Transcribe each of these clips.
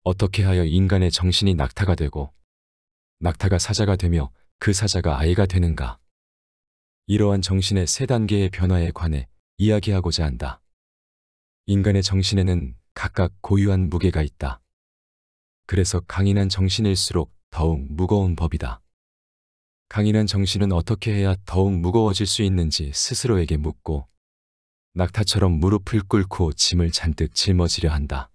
어떻게 하여 인간의 정신이 낙타가 되고 낙타가 사자가 되며 그 사자가 아이가 되는가? 이러한 정신의 세 단계의 변화에 관해 이야기하고자 한다. 인간의 정신에는 각각 고유한 무게가 있다. 그래서 강인한 정신일수록 더욱 무거운 법이다. 강인한 정신은 어떻게 해야 더욱 무거워질 수 있는지 스스로에게 묻고 낙타처럼 무릎을 꿇고 짐을 잔뜩 짊어지려 한다.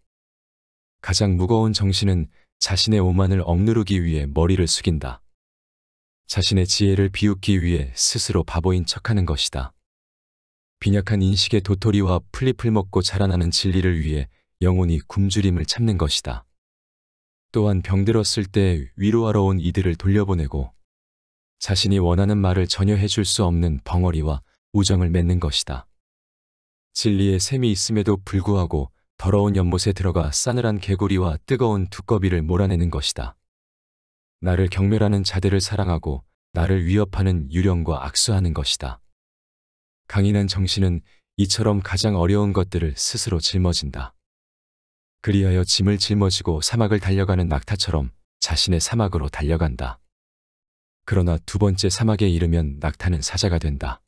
가장 무거운 정신은 자신의 오만을 억누르기 위해 머리를 숙인다. 자신의 지혜를 비웃기 위해 스스로 바보인 척하는 것이다. 빈약한 인식의 도토리와 풀잎을 먹고 자라나는 진리를 위해 영혼이 굶주림을 참는 것이다. 또한 병들었을 때 위로하러 온 이들을 돌려보내고 자신이 원하는 말을 전혀 해줄 수 없는 벙어리와 우정을 맺는 것이다. 진리에 샘이 있음에도 불구하고 더러운 연못에 들어가 싸늘한 개구리와 뜨거운 두꺼비를 몰아내는 것이다. 나를 경멸하는 자들을 사랑하고 나를 위협하는 유령과 악수하는 것이다. 강인한 정신은 이처럼 가장 어려운 것들을 스스로 짊어진다. 그리하여 짐을 짊어지고 사막을 달려가는 낙타처럼 자신의 사막으로 달려간다. 그러나 두 번째 사막에 이르면 낙타는 사자가 된다.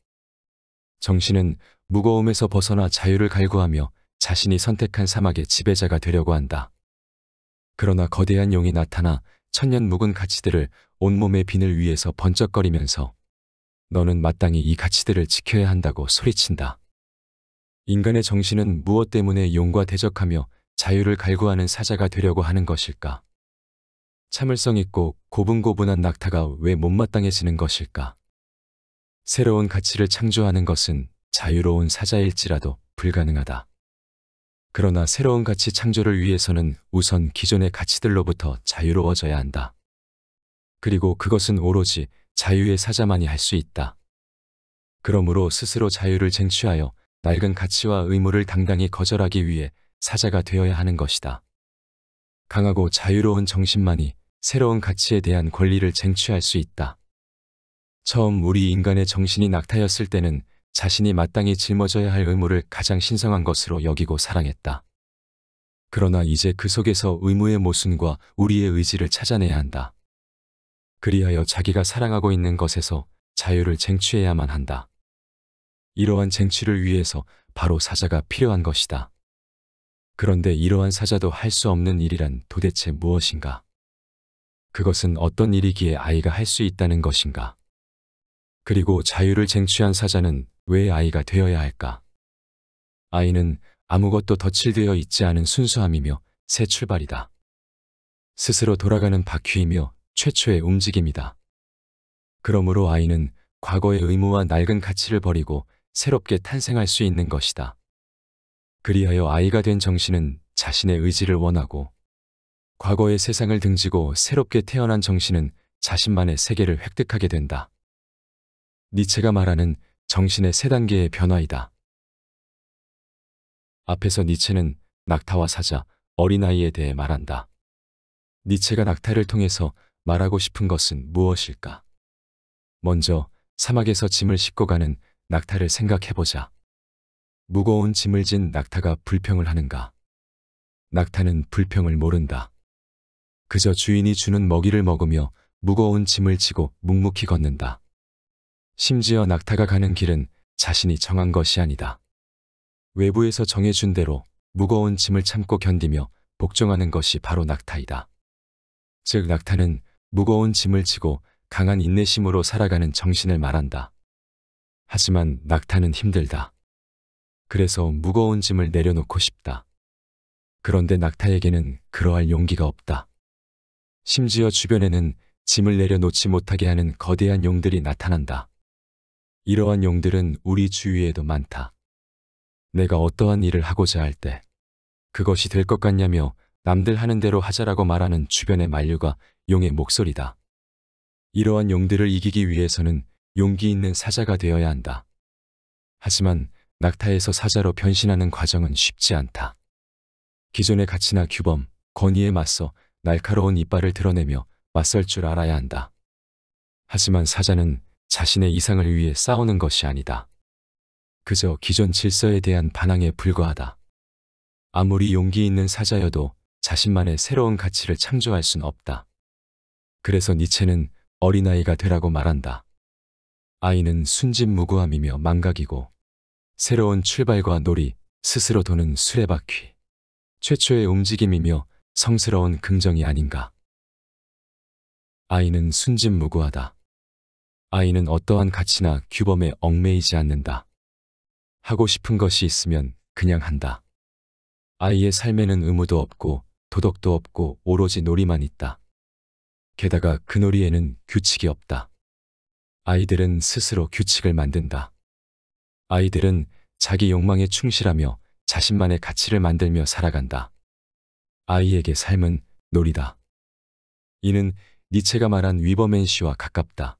정신은 무거움에서 벗어나 자유를 갈구하며 자신이 선택한 사막의 지배자가 되려고 한다. 그러나 거대한 용이 나타나 천년 묵은 가치들을 온몸의 비늘 위에서 번쩍거리면서 너는 마땅히 이 가치들을 지켜야 한다고 소리친다. 인간의 정신은 무엇 때문에 용과 대적하며 자유를 갈구하는 사자가 되려고 하는 것일까? 참을성 있고 고분고분한 낙타가 왜 못마땅해지는 것일까? 새로운 가치를 창조하는 것은 자유로운 사자일지라도 불가능하다. 그러나 새로운 가치 창조를 위해서는 우선 기존의 가치들로부터 자유로워져야 한다. 그리고 그것은 오로지 자유의 사자만이 할 수 있다. 그러므로 스스로 자유를 쟁취하여 낡은 가치와 의무를 당당히 거절하기 위해 사자가 되어야 하는 것이다. 강하고 자유로운 정신만이 새로운 가치에 대한 권리를 쟁취할 수 있다. 처음 우리 인간의 정신이 낙타였을 때는 자신이 마땅히 짊어져야 할 의무를 가장 신성한 것으로 여기고 사랑했다. 그러나 이제 그 속에서 의무의 모순과 우리의 의지를 찾아내야 한다. 그리하여 자기가 사랑하고 있는 것에서 자유를 쟁취해야만 한다. 이러한 쟁취를 위해서 바로 사자가 필요한 것이다. 그런데 이러한 사자도 할 수 없는 일이란 도대체 무엇인가? 그것은 어떤 일이기에 아이가 할 수 있다는 것인가? 그리고 자유를 쟁취한 사자는 왜 아이가 되어야 할까? 아이는 아무것도 덧칠되어 있지 않은 순수함이며 새 출발이다. 스스로 돌아가는 바퀴이며 최초의 움직임이다. 그러므로 아이는 과거의 의무와 낡은 가치를 버리고 새롭게 탄생할 수 있는 것이다. 그리하여 아이가 된 정신은 자신의 의지를 원하고 과거의 세상을 등지고 새롭게 태어난 정신은 자신만의 세계를 획득하게 된다. 니체가 말하는 정신의 세 단계의 변화이다. 앞에서 니체는 낙타와 사자, 어린아이에 대해 말한다. 니체가 낙타를 통해서 말하고 싶은 것은 무엇일까? 먼저 사막에서 짐을 싣고 가는 낙타를 생각해보자. 무거운 짐을 진 낙타가 불평을 하는가? 낙타는 불평을 모른다. 그저 주인이 주는 먹이를 먹으며 무거운 짐을 지고 묵묵히 걷는다. 심지어 낙타가 가는 길은 자신이 정한 것이 아니다. 외부에서 정해준 대로 무거운 짐을 참고 견디며 복종하는 것이 바로 낙타이다. 즉 낙타는 무거운 짐을 지고 강한 인내심으로 살아가는 정신을 말한다. 하지만 낙타는 힘들다. 그래서 무거운 짐을 내려놓고 싶다. 그런데 낙타에게는 그러할 용기가 없다. 심지어 주변에는 짐을 내려놓지 못하게 하는 거대한 용들이 나타난다. 이러한 용들은 우리 주위에도 많다. 내가 어떠한 일을 하고자 할 때 그것이 될 것 같냐며 남들 하는 대로 하자라고 말하는 주변의 만류가 용의 목소리다. 이러한 용들을 이기기 위해서는 용기 있는 사자가 되어야 한다. 하지만 낙타에서 사자로 변신하는 과정은 쉽지 않다. 기존의 가치나 규범, 권위에 맞서 날카로운 이빨을 드러내며 맞설 줄 알아야 한다. 하지만 사자는 자신의 이상을 위해 싸우는 것이 아니다. 그저 기존 질서에 대한 반항에 불과하다. 아무리 용기 있는 사자여도 자신만의 새로운 가치를 창조할 순 없다. 그래서 니체는 어린아이가 되라고 말한다. 아이는 순진무구함이며 망각이고 새로운 출발과 놀이, 스스로 도는 수레바퀴, 최초의 움직임이며 성스러운 긍정이 아닌가. 아이는 순진무구하다. 아이는 어떠한 가치나 규범에 얽매이지 않는다. 하고 싶은 것이 있으면 그냥 한다. 아이의 삶에는 의무도 없고 도덕도 없고 오로지 놀이만 있다. 게다가 그 놀이에는 규칙이 없다. 아이들은 스스로 규칙을 만든다. 아이들은 자기 욕망에 충실하며 자신만의 가치를 만들며 살아간다. 아이에게 삶은 놀이다. 이는 니체가 말한 위버맨시와 가깝다.